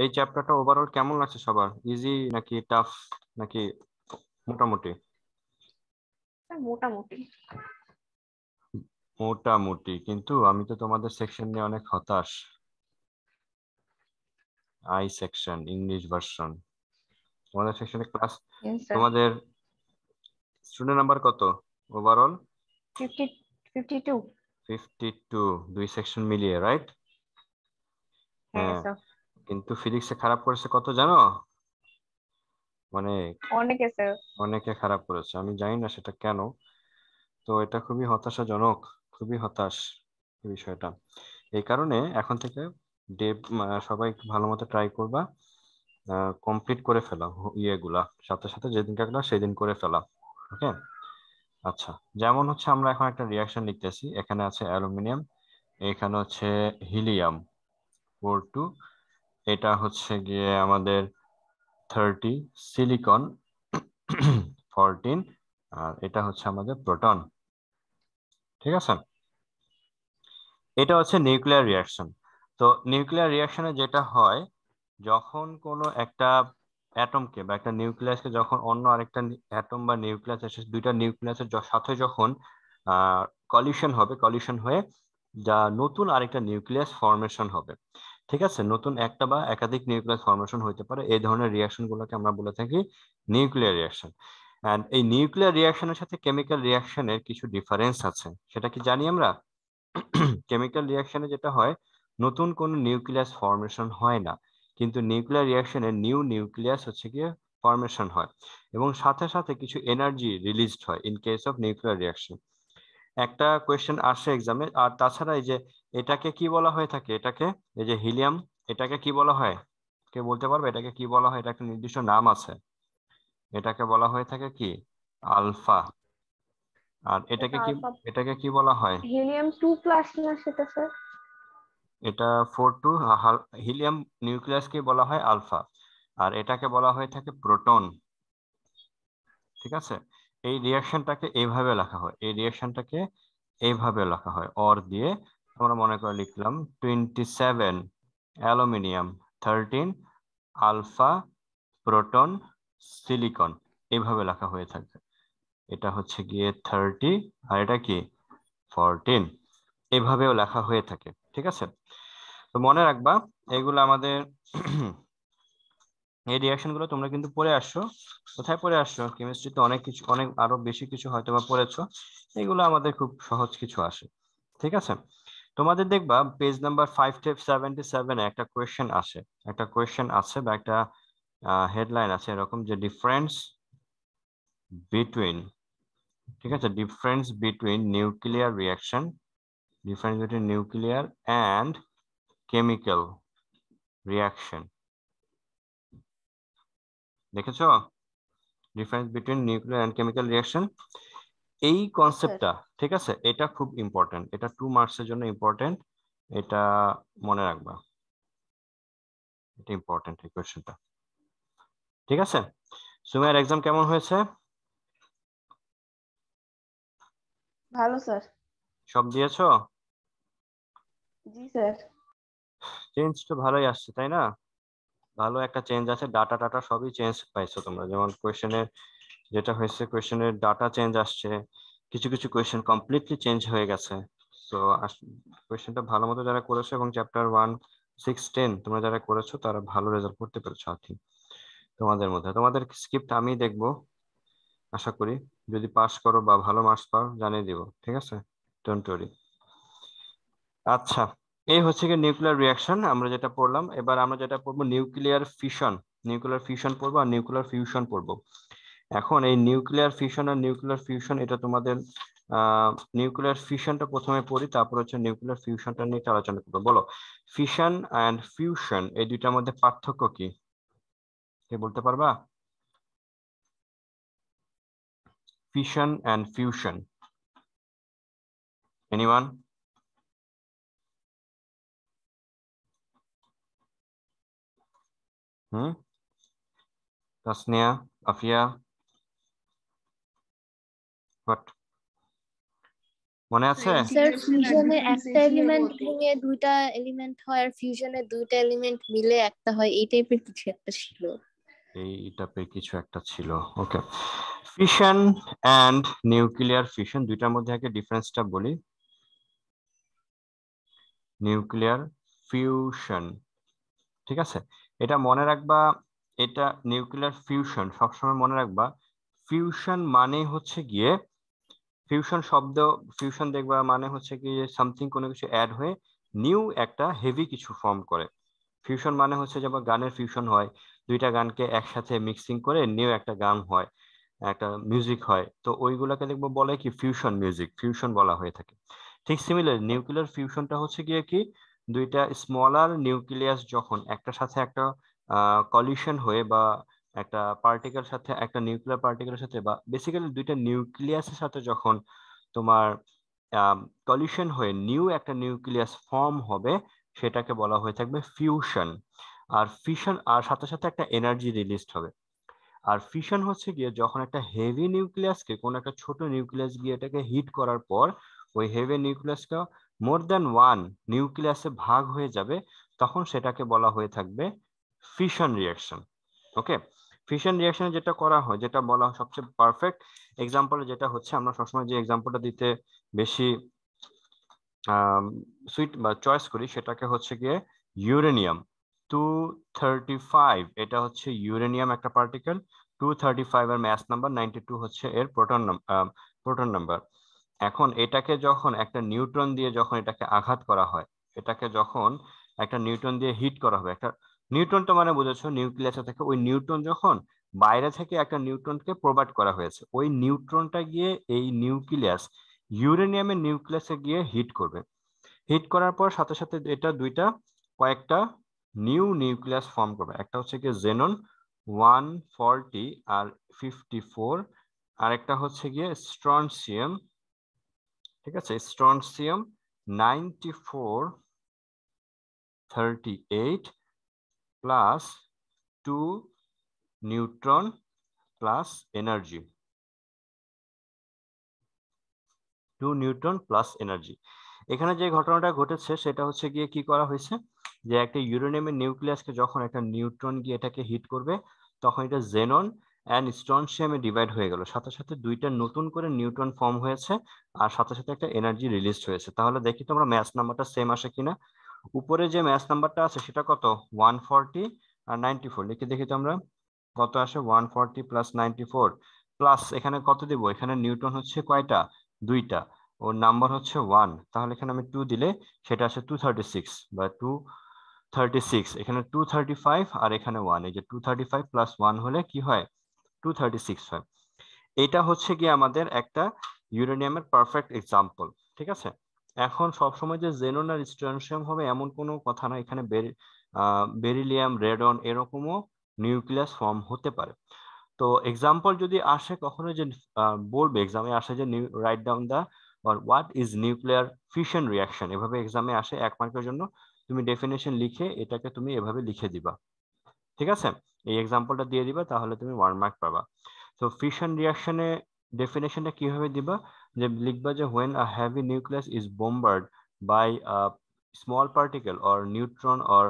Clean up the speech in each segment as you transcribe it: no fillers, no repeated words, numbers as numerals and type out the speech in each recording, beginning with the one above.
এই চ্যাপ্টারটা ওভারঅল কেমন লাগছে সবার? ইজি নাকি টাফ নাকি মোটামুটি? মোটামুটি। মোটামুটি, কিন্তু আমি তো তোমাদের সেকশন নিয়ে অনেক হতাশ। আই সেকশন, ইংলিশ ভার্সন, তোমাদের সেকশনে ক্লাস, Yes, sir. তোমাদের স্টুডেন্ট নাম্বার কত ওভারঅল? 52। 52, দুই সেকশন মিলিয়ে, রাইট? হ্যাঁ হ্যাঁ, স্যার। কিন্তু ফিজিক্সে খারাপ করেছে কত জানো? মানে অনেকে স্যার। অনেকে খারাপ করেছে, আমি জানি না সেটা কেন। তো এটা খুবই হতাশাজনক, খুবই হতাশ এই বিষয়টা। এই কারণে এখন থেকে ডে সবাই একটু ভালো মতো ট্রাই করবা, কমপ্লিট করে ফেলা ইয়েগুলা, সাথে সাথে যেদিনটা ক্লাস সেদিন করে ফেলা। ওকে। আচ্ছা, যেমন হচ্ছে আমরা এখন একটা রিয়াকশন লিখতেছি, এখানে আছে অ্যালুমিনিয়াম, এখানে হচ্ছে হিলিয়াম 42, এটা হচ্ছে গিয়ে আমাদের 30, সিলিকন 14, আর এটা হচ্ছে আমাদের প্রোটন। ঠিক আছে, এটা হচ্ছে নিউক্লিয়ার রিয়াকশন। তো নিউক্লিয়ার রিয়াকশনে যেটা হয়, যখন কোনো একটা অ্যাটমকে বা একটা নিউক্লিয়াসকে যখন অন্য আরেকটা অ্যাটম বা নিউক্লিয়াস এসে দুইটা নিউক্লিয়াসের সাথে যখন কলিশন হবে, কলিশন হয়ে যা নতুন আরেকটা নিউক্লিয়াস ফর্মেশন হবে। ঠিক আছে, নতুন একটা বা একাধিক নিউক্লিয়াস ফর্মেশন হতে পারে, এই ধরনের রিয়াকশন গুলোকে আমরা বলে থাকি নিউক্লিয়ার রিয়াকশন। এন্ড এই নিউক্লিয়ার রিয়াকশনের সাথে কেমিক্যাল রিয়াকশনের কিছু ডিফারেন্স আছে, সেটা কি জানি আমরা? কেমিক্যাল রিয়াকশনে যেটা হয়, নতুন কোনো নিউক্লিয়াস ফর্মেশন হয় না, কিন্তু নিউক্লিয়ার রিয়াকশনে নিউ নিউক্লিয়াস হচ্ছে গিয়ে ফর্মেশন হয়, এবং সাথে সাথে কিছু এনার্জি রিলিজড হয় in case of nuclear reaction. একটা কোয়েশ্চেন আসে এক্সামে। আর তাছাড়া এই যে এটাকে কি বলা হয়ে থাকে, এটাকে, এই যে হিলিয়াম, এটাকে কি বলা হয়? কে বলতে পারবে এটাকে কি বলা হয়? এটা একটা নির্দিষ্ট নাম আছে, এটাকে বলা হয়ে থাকে কি? আলফা। আর এটা এটাকে কি, আলফা। এটাকে কি বলা হয়? Helium-2 না সেটা স্যার? এটা 42, হিলিয়াম নিউক্লিয়াসকে বলা হয় আলফা, আর এটাকে বলা হয়ে থাকে প্রোটন। ঠিক আছে, এই রিয়াকশনটাকে এইভাবে লেখা হয়, এই রিয়াকশনটাকে এইভাবে লেখা হয় অর দিয়ে। আমরা মনে করে লিখলাম 27 অ্যালুমিনিয়াম, 13 আলফা প্রোটন সিলিকন, এইভাবে লেখা হয়ে থাকে। এটা হচ্ছে গিয়ে 30, আর এটা কি 14, এভাবেও লেখা হয়ে থাকে। ঠিক আছে, তো মনে রাখবা এগুলো আমাদের এই রিয়াকশন গুলো তোমরা কিন্তু পড়ে আসছো। কোথায় পড়ে আসছো? কেমিস্ট্রিতে অনেক কিছু, অনেক আরো বেশি কিছু হয়তো বা পড়েছো। এগুলো আমাদের খুব সহজ কিছু আসে। ঠিক আছে, তোমাদের দেখবা পেজ নাম্বার 577 একটা কোয়েশ্চেন আসে, একটা কোয়েশ্চেন আছে বা একটা হেডলাইন আছে এরকম যে ডিফারেন্স বিটুইন, ঠিক আছে, difference between nuclear reaction, difference between nuclear and chemical reaction. দেখেছো? Difference between nuclear and chemical reaction, এই স্যার। কনসেপ্টটা, ঠিক আছে, এটা খুব ইম্পর্টেন্ট, এটা 2 মার্কসের জন্য ইম্পর্টেন্ট, এটা মনে রাখবা, এটা ইম্পর্টেন্ট এই কোয়েশ্চেনটা। ঠিক আছে, সুমাইয়ার এক্সাম কেমন হয়েছে? ভালো স্যার। সব দিয়েছো? জি স্যার। চেঞ্জ তো ভালোই আসছে তাই না? ভালো একটা চেঞ্জ আছে, ডাটা টাটা সবই চেঞ্জ পাইছো তোমরা, যেমন কোয়েশ্চেনের যেটা হয়েছে, কোয়েশ্চেনের ডাটা চেঞ্জ আসছে, কিছু কিছু কোয়েশ্চেন কমপ্লিটলি চেঞ্জ হয়ে গেছে। তো কোয়েশ্চেনটা ভালো মতো যারা করেছো এবং চ্যাপ্টার 1, 6, 10 তোমরা যারা করেছো তারা ভালো রেজাল্ট করতে পেরেছো আর কি। তোমাদের মধ্যে তোমাদের স্ক্রিপ্ট আমি দেখবো, আশা করি যদি পাস করো বা ভালো মার্কস পাও জানিয়ে দিব, ঠিক আছে? Don't worry. আচ্ছা, এই হচ্ছে কি নিউক্লিয়ার রিয়াকশন আমরা যেটা পড়লাম। এবার আমরা যেটা পড়বো নিউক্লিয়ার ফিশন। নিউক্লিয়ার ফিশন পড়বো আর নিউক্লিয়ার ফিউশন পড়বো। এখন এই নিউক্লিয়ার ফিশন আর নিউক্লিয়ার ফিউশন এটা তোমাদের নিউক্লিয়ার ফিশনটা প্রথমে পড়ি, তারপর হচ্ছে নিউক্লিয়ার ফিউশনটা নিয়ে একটু আলোচনা করবো। বলো, ফিশন অ্যান্ড ফিউশন এই দুইটার মধ্যে পার্থক্য কি? কে বলতে পারবা? Fission and fusion, anyone? Hmm, Tasnia, Afia, what? মনে আছে? স্যার ফিউশনে একটা এলিমেন্ট ভেঙে দুইটা এলিমেন্ট হয় আর ফিউশনে দুইটা এলিমেন্ট মিলে একটা হয়, এই টাইপের কিছু একটা ছিল। এই টাইপের কিছু একটা ছিল। ওকে, ফিশন অ্যান্ড নিউক্লিয়ার ফিশন দুইটার মধ্যে আগে ডিফারেন্সটা বলি। নিউক্লিয়ার ফিউশন, ঠিক আছে, এটা মনে রাখবা। এটা নিউক্লিয়ার ফিউশন সবসময় মনে রাখবা। ফিউশন মানে হচ্ছে গিয়ে, ফিউশন শব্দ, ফিউশন দেখবা মানে হচ্ছে কি সামথিং, কোনো কিছু অ্যাড হয়ে নিউ একটা হেভি কিছু ফর্ম করে। ফিউশন মানে হচ্ছে যেমন গানের ফিউশন হয়, দুইটা গানকে একসাথে মিক্সিং করে নিউ একটা গান হয়, একটা মিউজিক হয়, তো ওইগুলাকে দেখবো বলে কি ফিউশন মিউজিক, ফিউশন বলা হয়ে থাকে। ঠিক সিমিলার নিউক্লিয়ার ফিউশনটা হচ্ছে গিয়ে কি, দুইটা স্মলার নিউক্লিয়াস যখন একটার সাথে একটা কলিশন হয়ে, বা একটা পার্টিকেল সাথে একটা নিউক্লিয়ার পার্টিকেলের সাথে, বা বেসিক্যালি দুইটা নিউক্লিয়াসের সাথে যখন তোমার কলিশন হয়ে নিউ একটা নিউক্লিয়াস ফর্ম হবে, সেটাকে বলা হয়ে থাকবে ফিউশন। আর ফিশন আর সাথে সাথে একটা এনার্জি রিলিজ হবে। আর ফিশন হচ্ছে গিয়ে যখন একটা হেভি নিউক্লিয়াসকে কোন একটা ছোট নিউক্লিয়াস গিয়ে এটাকে হিট করার পর ওই হেভি নিউক্লিয়াসটা মোর দ্যান ওয়ান নিউক্লিয়াসে ভাগ হয়ে যাবে, তখন সেটাকে বলা হয়ে থাকবে ফিশন রিয়াকশন। ওকে, ফিশন রিয়াকশনে যেটা করা হয়, যেটা বলা হয় সবচেয়ে পারফেক্ট এক্সাম্পল, যেটা হচ্ছে আমরা সবসময় যে এক্সাম্পলটা দিতে বেশি সুইট বা চয়েস করি, সেটাকে হচ্ছে গিয়ে ইউরেনিয়াম 235। এটা হচ্ছে ইউরেনিয়াম একটা পার্টিকেল, 235 এর ম্যাস নাম্বার, 92 হচ্ছে এর প্রোটন নাম্বার। এখন এটাকে যখন একটা নিউট্রন দিয়ে যখন এটাকে আঘাত করা হয়, এটাকে যখন একটা নিউট্রন দিয়ে হিট করা হবে, একটা নিউট্রন তো মানে বুঝেছো নিউক্লিয়াস থেকে, ওই নিউট্রন যখন বাইরে থেকে একটা নিউট্রনকে প্রোভাইড করা হয়েছে, ওই নিউট্রনটা গিয়ে এই নিউক্লিয়াস ইউরেনিয়ামের নিউক্লিয়াসে গিয়ে হিট করবে। হিট করার পর সাথে সাথে এটা দুইটা কয়েকটা নিউ নিউক্লিয়াস ফর্ম করবে। একটা হচ্ছে গিয়ে জেনন 140 আর 54, আর একটা হচ্ছে গিয়ে স্ট্রনসিয়াম, ঠিক আছে, strontium 94 38 plus 2 neutron plus energy, 2 neutron plus energy. এখানে যে ঘটনাটা ঘটেছে সেটা হচ্ছে গিয়ে কি করা হয়েছে, যে একটা ইউরেনিয়ামের নিউক্লিয়াসকে যখন একটা নিউট্রন গিয়ে এটাকে হিট করবে, তখন এটা জেনন অ্যান্ড স্ট্রনশিয়ামে ডিভাইড হয়ে গেল, সাথে সাথে দুইটা নতুন করে নিউট্রন ফর্ম হয়েছে, আর সাথে সাথে একটা এনার্জি রিলিজ হয়েছে। তাহলে দেখি তো আমরা ম্যাচ নাম্বারটা সেম আসে কিনা। উপরে যে ম্যাচ নাম্বারটা আছে সেটা কত, 140 আর 94, লিখে দেখি তো আমরা কত আসে, 140 প্লাস 94 প্লাস এখানে কত দিব, এখানে নিউটন হচ্ছে কয়টা, দুইটা, ওর নাম্বার হচ্ছে 1, তাহলে এখানে আমি 2 দিলে সেটা আসে 236 বা 236, এখানে 235 আর এখানে 1, এই যে 235 প্লাস 1 হলে কি হয়, 236 হয়। এটা হচ্ছে কি আমাদের একটা ইউরেনিয়ামের পারফেক্ট এক্সাম্পল, ঠিক আছে। এখন সবসময় যে জেনন আর স্ট্রনশিয়াম হবে এমন কোনো কথা না, এখানে বেরিলিয়াম, রেডন এরকমও নিউক্লিয়াস ফর্ম হতে পারে। তো এক্সাম্পল যদি আসে কখনো, যে বলবে এক্সামে আসে যে write down the or what is nuclear fission reaction, এভাবে এক্সামে আসে 1 মার্কের জন্য, তুমি ডেফিনেশন লিখে এটাকে তুমি এভাবে লিখে দিবা, ঠিক আছে, এই এক্সাম্পলটা দিয়ে দিবা, তাহলে তুমি 1 মার্ক পাবা। তো ফিশন রিয়াকশনে ডেফিনেশনটা কিভাবে দিবা, যে লিখবা যে when a heavy nucleus is bombarded by a small particle or neutron or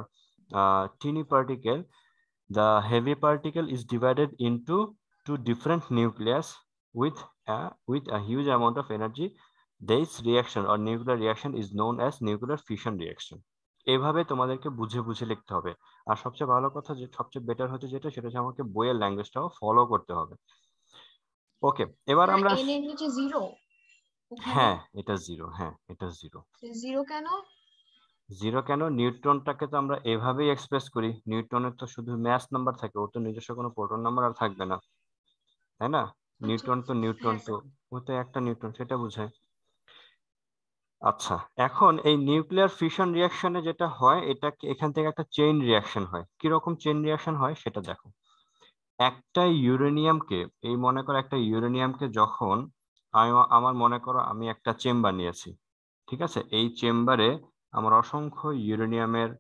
teeny particle, the heavy particle is divided into two different nucleus with a huge amount of energy. This reaction or nuclear reaction is known as nuclear fission reaction. এভাবে তোমাদেরকে বুঝে বুঝে লিখতে হবে। আর সবচেয়ে ভালো কথা, যে সবচেয়ে বেটার হচ্ছে যেটা, সেটা হচ্ছে আমাকে বইয়ের ল্যাঙ্গুয়েজটাও ফলো করতে হবে। ওকে, এবার আমরা, এন এর নিচে জিরো ওখানে, হ্যাঁ এটা জিরো, হ্যাঁ এটা জিরো। জিরো কেন? জিরো কেন, নিউট্রনটাকে তো আমরা এভাবেই এক্সপ্রেস করি, নিউট্রনের তো শুধু ম্যাস নাম্বার থাকে, ওর তো নিজস্ব কোনো প্রোটন নাম্বার আর থাকবে না, তাই না। নিউট্রন তো নিউট্রন, তো ও তো একটা নিউট্রন, সেটা বোঝায়। আচ্ছা, এখন এই নিউক্লিয়ার ফিশন রিয়াকশনে যেটা হয়, এটা এখান থেকে একটা চেইন রিয়াকশন হয়। কিরকম চেইন রিয়াকশন হয় সেটা দেখো। একটা ইউরেনিয়ামকে, এই মনে করো একটা ইউরেনিয়ামকে যখন আমার মনে করো আমি একটা চেম্বার নিয়েছি, ঠিক আছে, এই চেম্বারে আমার অসংখ্য ইউরেনিয়ামের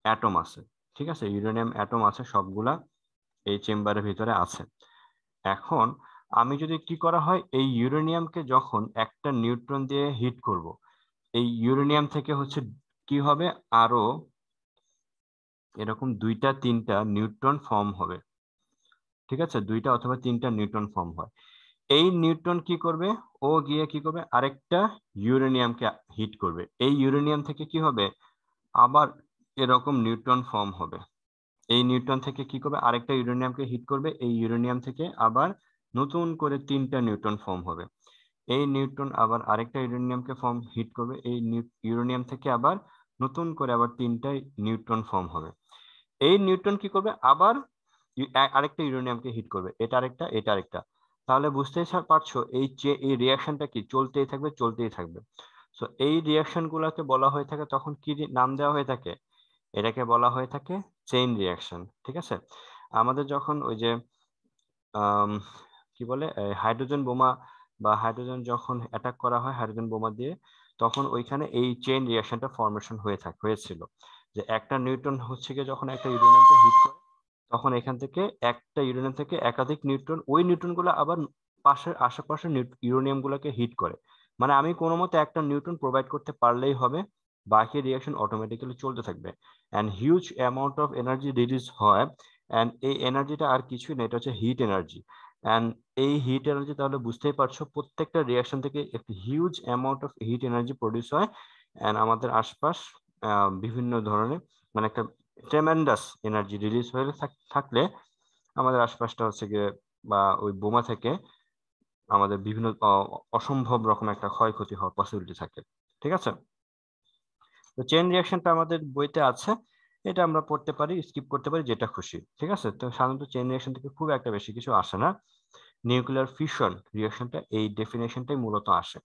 অ্যাটম আছে, ঠিক আছে, ইউরেনিয়াম অ্যাটম আছে সবগুলা এই চেম্বারের ভিতরে আছে। এখন আমি যদি কি করা হয়, এই ইউরেনিয়ামকে যখন একটা নিউট্রন দিয়ে হিট করব, এই ইউরেনিয়াম থেকে হচ্ছে কি হবে, আরো এরকম 2-3টা নিউট্রন ফর্ম হবে। ঠিক আছে, 2টা অথবা 3টা নিউট্রন ফর্ম হয়। এই নিউট্রন কি করবে, ও গিয়ে কি করবে, আরেকটা ইউরেনিয়ামকে হিট করবে। এই ইউরেনিয়াম থেকে কি হবে, আবার এরকম নিউট্রন ফর্ম হবে। এই নিউট্রন থেকে কি করবে, আরেকটা ইউরেনিয়ামকে হিট করবে। এই ইউরেনিয়াম থেকে আবার নতুন করে 3টা নিউট্রন ফর্ম হবে। এই নিউট্রন আবার আরেকটা ইউরেনিয়ামকে ফর্ম হিট করবে। এই ইউরেনিয়াম থেকে আবার নতুন করে আবার 3টা নিউট্রন ফর্ম হবে। এই নিউট্রন কি করবে, আবার আরেকটা ইউরেনিয়ামকে হিট করবে। এটা আরেকটা, এটা আরেকটা। তাহলে বুঝতেই পারছো এই রিয়াকশনটা কি চলতেই থাকবে, চলতেই থাকবে। সো এই রিয়াকশন গুলাকে বলা হয়ে থাকে, তখন কি নাম দেওয়া হয়ে থাকে, এটাকে বলা হয়ে থাকে চেইন রিয়াকশন। ঠিক আছে, আমাদের যখন ওই যে কি বলে হাইড্রোজেন বোমা বা হাইড্রোজেন যখন অ্যাটাক করা হয় হাইড্রোজেন বোমা দিয়ে, তখন ওইখানে এই চেইন রিয়াকশনটা ফরমেশন হয়েছিল। যে একটা নিউট্রন হচ্ছে গিয়ে যখন একটা ইউরেনিয়ামকে হিট করে, তখন এখান থেকে একটা ইউরেনিয়াম থেকে একাধিক নিউট্রন, ওই নিউট্রন গুলো আবার পাশের আশেপাশের ইউরেনিয়াম গুলোকে হিট করে। মানে আমি কোনো মতে একটা নিউট্রন প্রোভাইড করতে পারলেই হবে, বাকি রিয়াকশন অটোমেটিক্যালি চলতে থাকবে, and huge amount of energy release হয়। অ্যান্ড এই এনার্জিটা আর কিছুই না, এটা হচ্ছে হিট এনার্জি। অ্যান্ড এই হিট এনার্জি, তাহলে বুঝতেই পারছো প্রত্যেকটা রিয়াকশন থেকে একটি huge amount of heat energy produce হয়। অ্যান্ড আমাদের আশপাশ বিভিন্ন ধরনের, মানে একটা ট্রেমেন্ডাস এনার্জি রিলিজ হয়ে থাকলে আমাদের আশপাশটা হচ্ছে গিয়ে বা ওই বোমা থেকে আমাদের বিভিন্ন অসম্ভব রকম একটা ক্ষয়ক্ষতি হওয়ার পসিবিলিটি থাকে। ঠিক আছে, তো চেইন রিয়াকশনটা আমাদের বইতে আছে, এটা আমরা পড়তে পারি, স্কিপ করতে পারি, যেটা খুশি। ঠিক আছে, তো সাধারণত চেইন রিয়াকশন থেকে খুব একটা বেশি কিছু আসে না। নিউক্লিয়ার ফিউশন রিয়াকশনটা এই ডেফিনেশনটাই মূলত আসে।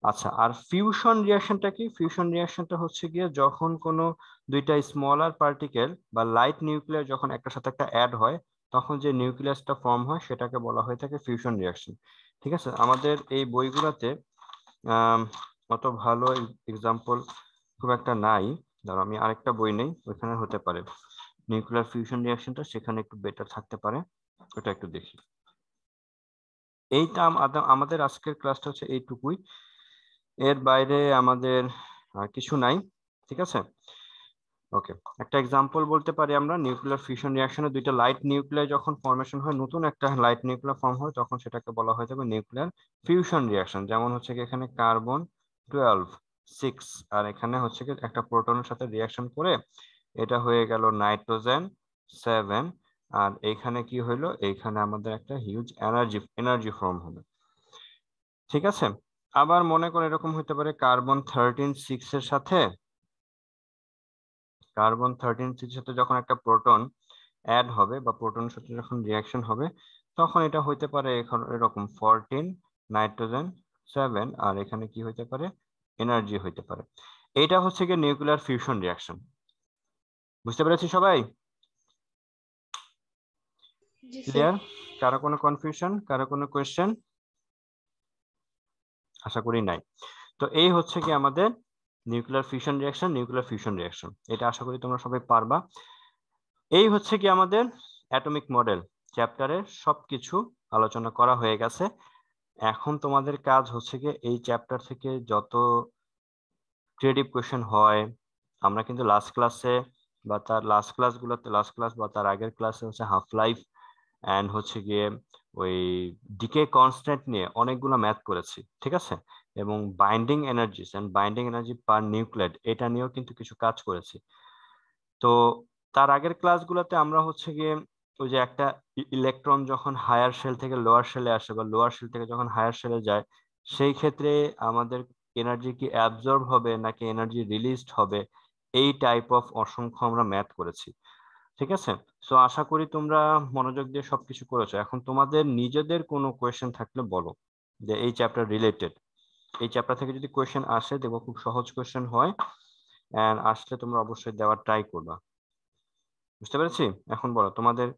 আচ্ছা, আর ফিউশন রিয়াকশনটা কি? ফিউশন রিয়াকশনটা হচ্ছে গিয়ে যখন কোনো দুইটা স্মলার পার্টিকেল বা লাইট নিউক্লিয়ার যখন একটার সাথে একটা অ্যাড হয়, তখন যে নিউক্লিয়াসটা ফর্ম হয় সেটাকে বলা হয়ে থাকে ফিউশন রিয়াকশন। ঠিক আছে, আমাদের এই বইগুলোতে অত ভালো এক্সাম্পল খুব একটা নাই। ধরো আমি আরেকটা বই নেই, ওইখানে হতে পারে নিউক্লিয়ার ফিউশন রিয়াকশনটা, সেখানে একটু বেটার থাকতে পারে, ওটা একটু দেখি। এইটা আমাদের আজকের ক্লাসটা হচ্ছে এইটুকুই, এর বাইরে আমাদের আর কিছু নাই। ঠিক আছে, ওকে। একটা এক্সাম্পল বলতে পারি আমরা, নিউক্লিয়ার ফিউশন রিয়াকশনে দুইটা লাইট নিউক্লিয়ার যখন ফর্মেশন হয়, নতুন একটা লাইট নিউক্লিয়ার ফর্ম হয়, তখন সেটাকে বলা হয়ে যাবে নিউক্লিয়ার ফিউশন রিয়াকশন। যেমন হচ্ছে কি এখানে কার্বন-12 6, আর এখানে হচ্ছে কি একটা প্রোটনের সাথে রিয়াকশন করে এটা হয়ে গেল নাইট্রোজেন-7, আর এইখানে কি হইলো, এইখানে আমাদের একটা হিউজ এনার্জি ফর্ম হবে। ঠিক আছে, আবার মনে করো এরকম হতে পারে কার্বন-13 এর সাথে যখন একটা প্রোটন অ্যাড হবে বা প্রোটনের সাথে যখন রিয়াকশন হবে, তখন এটা হইতে পারে এখন এরকম 14 নাইট্রোজেন-7, আর এখানে কি হইতে পারে, এনার্জি হইতে পারে। এটা হচ্ছে কি নিউক্লিয়ার ফিউশন রিয়াকশন। বুঝতে পেরেছি সবাই? জি স্যার। ক্লিয়ার? কারো কোনো কনফিউশন, কারো কোনো কোয়েশ্চেন? আশা করি নাই। তো এই হচ্ছে কি আমাদের নিউক্লিয়ার ফিউশন রিয়াকশন, এটা আশা করি তোমরা সবাই পারবা। এই হচ্ছে কি আমাদের অ্যাটমিক মডেল চ্যাপ্টারের সবকিছু আলোচনা করা হয়ে গেছে। এখন তোমাদের কাজ হচ্ছে কি এই চ্যাপ্টার থেকে যত ক্রিয়েটিভ কোয়েশ্চেন হয়, আমরা কিন্তু লাস্ট ক্লাসে বা তার লাস্ট ক্লাস বা তার আগের ক্লাসে হচ্ছে হাফ লাইফ এন্ড হচ্ছে গিয়ে ওই ডিকে কনস্ট্যান্ট নিয়ে অনেকগুলো ম্যাথ করেছি। ঠিক আছে, এবং বাইন্ডিং এনার্জি পার নিউক্লিয়েট, এটা নিয়েও কিন্তু কিছু কাজ করেছি। তো তার আগের ক্লাসগুলোতে আমরা হচ্ছে গিয়ে ওই যে একটা ইলেকট্রন যখন হায়ার শেল থেকে লোয়ার শেলে আসে বা লোয়ার শেল থেকে যখন হায়ার শেলে যায়, সেই ক্ষেত্রে আমাদের এনার্জি কি অ্যাবজর্ব হবে নাকি এনার্জি রিলিজড হবে, এই টাইপ অফ অসংখ্য আমরা ম্যাথ করেছি। ঠিক আছে, সো আশা করি তোমরা মনোযোগ দিয়ে সবকিছু করেছো। এখন তোমাদের নিজেদের কোনো কোয়েশ্চেন থাকলে বলো, যে এই চ্যাপ্টার রিলেটেড। এই চ্যাপ্টার থেকে যদি কোয়েশ্চেন আসে, দেখবো খুব সহজ কোয়েশ্চেন হয়, এন্ড আসলে তোমরা অবশ্যই দেওয়ার ট্রাই করবা। বুঝতে পেরেছি? এখন বলো তোমাদের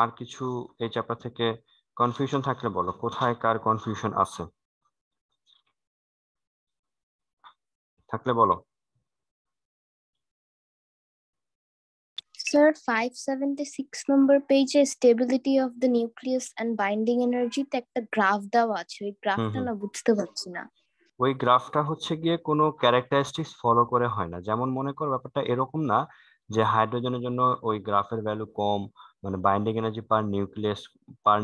আর কিছু এই চ্যাপ্টার থেকে কনফিউশন থাকলে বলো, কোথায় কার কনফিউশন আছে থাকলে বলো। Sir, 576 number page stability of the nucleus and binding energy তে একটা গ্রাফ দেওয়া আছে, ওই গ্রাফটা না বুঝতে পারছি না। ওই গ্রাফটা হচ্ছে গিয়ে কোনো ক্যারেক্টারিস্টিক্স ফলো করে হয় না। যেমন মনে কর ব্যাপারটা এরকম না যে হাইড্রোজেনের জন্য ওই গ্রাফের ভ্যালু কম, মানে বাইন্ডিং এনার্জি পার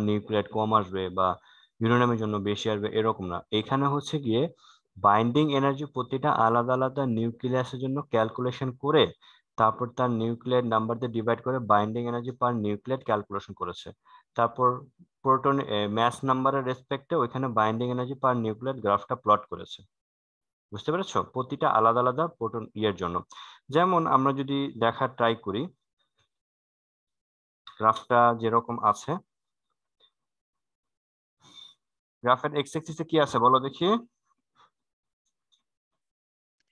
নিউক্লিয়েট কম আসবে, বা ইউরেনিয়ামের জন্য বেশি আসবে, এরকম না। এখানে হচ্ছে গিয়ে বাইন্ডিং এনার্জি প্রতিটা আলাদা আলাদা নিউক্লিয়াসের জন্য ক্যালকুলেশন করে তারপর তার নিউক্লিয়েট নাম্বার দিয়ে ডিভাইড করে বাইন্ডিং এনার্জি পার নিউক্লিয়েট ক্যালকুলেশন করেছে। তারপর প্রোটন ম্যাস নাম্বারের রেসপেক্টে ওইখানে বাইন্ডিং এনার্জি পার নিউক্লিয়েট গ্রাফটা প্লট করেছে। বুঝতে পেরেছো? প্রতিটা আলাদা আলাদা প্রোটন ইয়ের জন্য। যেমন আমরা যদি দেখার ট্রাই করি, গ্রাফটা যেরকম আছে, গ্রাফের এক্স অ্যাক্সিসে কি আছে বলো দেখি?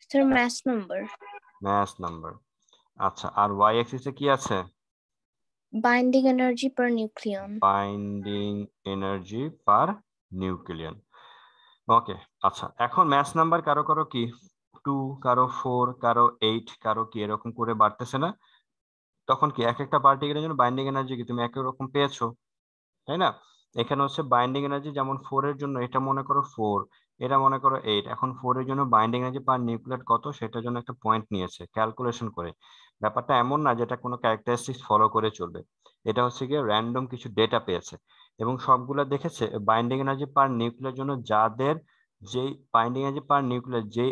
Sir mass number. Mass number. আচ্ছা, আর ওয়াই অ্যাক্সিসে কি আছে? Binding energy per nucleon. Binding energy per nucleon. Okay, আচ্ছা এখন ম্যাস নাম্বার কারো কারো কি 2, কারো 4, কারো 8, কারো কি এরকম করে বাড়তেছে না? তখন কি এক একটা পার্টিকেলের জন্য বাইন্ডিং এনার্জি কি তুমি একই রকম পেয়েছো, তাই না? এখানে হচ্ছে বাইন্ডিং এনার্জি, যেমন 4 এর জন্য এটা মনে করো 4, এটা মনে করো 8। এখন 4 এর জন্য বাইন্ডিং এনার্জি পার নিউক্লিয়েট কত সেটার জন্য একটা পয়েন্ট নিয়েছে ক্যালকুলেশন করে। ব্যাপারটা এমন না যেটা কোনো ক্যারেক্টারিস্টিক্স ফলো করে চলবে, এটা হচ্ছে গিয়ে র্যান্ডম কিছু ডেটা পেয়েছে এবং সবগুলা দেখেছে বাইন্ডিং এনার্জি পার নিউক্লিয়ের জন্য যাদের যেই বাইন্ডিং এনার্জি পার নিউক্লিয়ার যে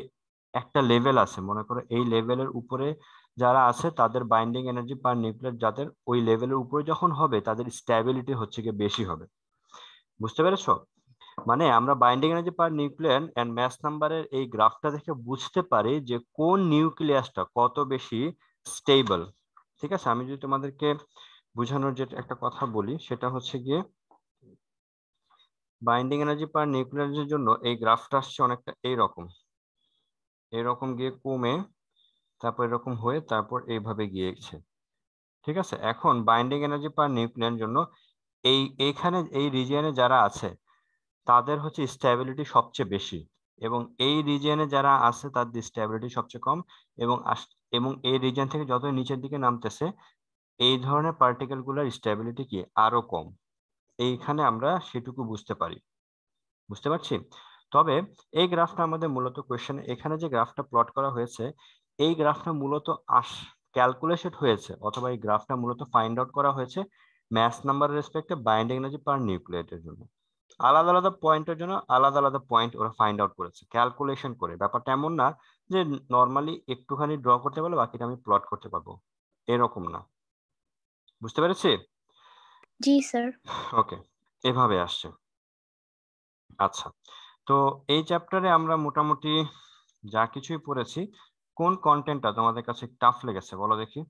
একটা লেভেল আছে, মনে করো এই লেভেলের উপরে যারা আছে তাদের বাইন্ডিং এনার্জি পার নিউক্লিয়ার যাদের ওই লেভেলের উপরে যখন হবে তাদের স্ট্যাবিলিটি হচ্ছে গিয়ে বেশি হবে। বুঝতে পেরেছো? মানে আমরা binding energy per nuclear and mass নাম্বারের এই গ্রাফটা দেখে বুঝতে পারি যে কোন নিউক্লিয়াসটা কত বেশি স্টেবল। ঠিক আছে, আমি যদি তোমাদেরকে বোঝানোর যে একটা কথা বলি সেটা হচ্ছে গিয়ে বাইন্ডিং এনার্জি পার নিউক্লিয়ারের জন্য এই গ্রাফটা আসছে অনেকটা এইরকম, এরকম গিয়ে কমে তারপর এরকম হয়ে তারপর এইভাবে গিয়েছে। ঠিক আছে, এখন বাইন্ডিং এনার্জি পার নিউক্লিয়ার জন্য এইখানে এই রিজিয়নে যারা আছে তাদের হচ্ছে স্ট্যাবিলিটি সবচেয়ে বেশি, এবং এই রিজিয়নে যারা আছে তাদের স্ট্যাবিলিটি সবচেয়ে কম, এবং এই রিজিয়ন থেকে যত নিচের দিকে নামতেছে এই ধরনের পার্টিকেল গুলোর স্ট্যাবিলিটি কি আরো কম। এইখানে আমরা সেটুকু বুঝতে পারি। বুঝতে পারছি? তবে এই গ্রাফটা আমাদের মূলত কোয়েশ্চেন, এখানে যে গ্রাফটা প্লট করা হয়েছে এই গ্রাফটা মূলত ক্যালকুলেশন হয়েছে, অথবা এই গ্রাফটা মূলত ফাইন্ড আউট করা হয়েছে ম্যাস নাম্বারের রেসপেক্টে বাইন্ডিং এনার্জি পার নিউক্লিয়েটের জন্য। আলাদা আলাদা পয়েন্টের জন্য আলাদা আলাদা পয়েন্ট ওরা ফাইন্ড আউট করেছে ক্যালকুলেশন করে। ব্যাপারটা এমন না যে নর্মালি একটুখানি ড্র করতে পারলে বাকিটা আমি প্লট করতে পারবো, এরকম না। বুঝতে পেরেছি? জি স্যার। ওকে, এভাবে আসছে। আচ্ছা, তো এই চ্যাপ্টারে আমরা মোটামুটি যা কিছুই পড়েছি, কোন কন্টেন্টটা তোমাদের কাছে টাফ লেগেছে বলো দেখি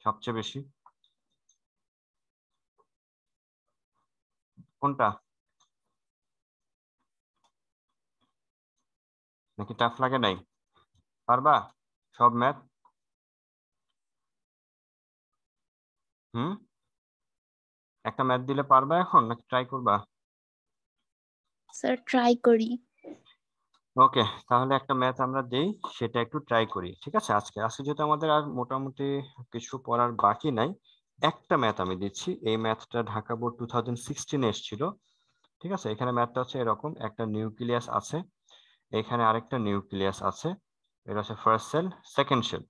সবচেয়ে বেশি? কোনটা? নাকি টাফ লাগে নাই? পারবা সব ম্যাথ? হুম, একটা ম্যাথ দিলে পারবা এখন নাকি ট্রাই করবা? স্যার ট্রাই করি। ওকে, তাহলে একটা ম্যাথ আমরা দেই, সেটা একটু ট্রাই করি। ঠিক আছে, আজকে আজকে যেহেতু আমাদের আর মোটামুটি কিছু পড়ার বাকি নাই, একটা ম্যাথ আমি দিচ্ছি। এই ম্যাথটা ঢাকা বোর্ড 2016 এসেছিল। ঠিক আছে, এখানে ম্যাথটা হচ্ছে এরকম, একটা নিউক্লিয়াস আছে, এখানে আরেকটা নিউক্লিয়াস আছে, এটা হচ্ছে first shell second shell